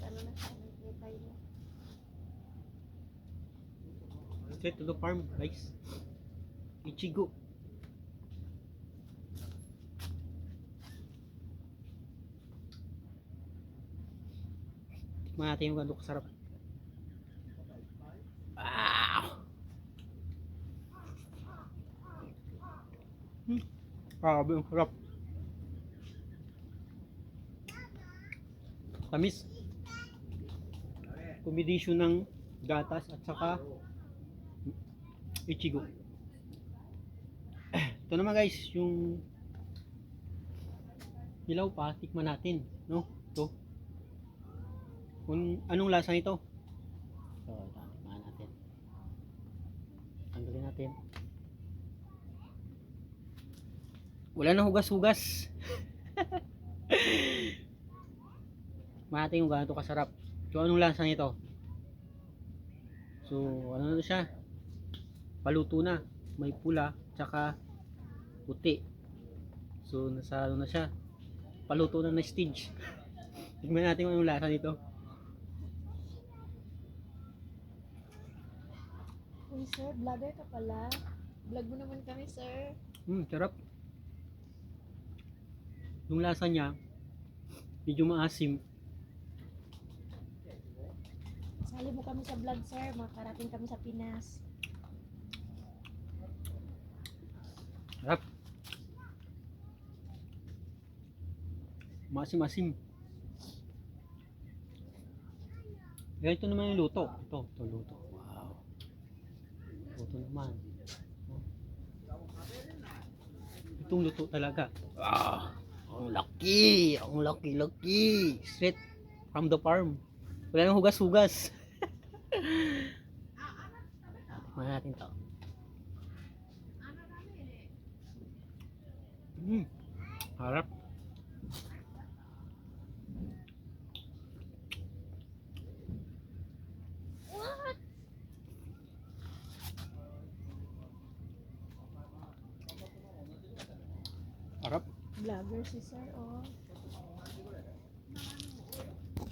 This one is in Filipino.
ano na siya, nag-retay na. Straight to the farm, guys. Ichigo. Tikman natin yung gano'ng kasarap. Wow! Grabe, ang sarap. Tamis. Kombinasyon ng gatas at saka Ichigo. Ito naman guys, yung hilaw pa, tikman natin, no? Ito. Kung anong lasa nito? So, tikman natin. Tanggalin natin. Wala na hugas-hugas. Tikman natin kung gaano kasarap. So, anong lasa nito? So, ano na siya? Paluto na. May pula, tsaka puti. So, nasa ano na siya? Paluto na stage. Tignan natin kung anong lasa nito. Uy sir, vlogger ka pala. Vlog mo naman kami sir. Sarap. Yung lasa niya, medyo maasim. Sali mo kami sa vlog sir, makarating kami sa Pinas. Sarap. Maasim-asim. Ito naman yung luto. Ito luto. Wow. Luto naman. Itong luto talaga. Wow. Ang laki. Ang laki-laki. Straight from the farm. Wala nang hugas-hugas. Tikman natin to. Harap. What? Harap. Vlogger si sir, oh.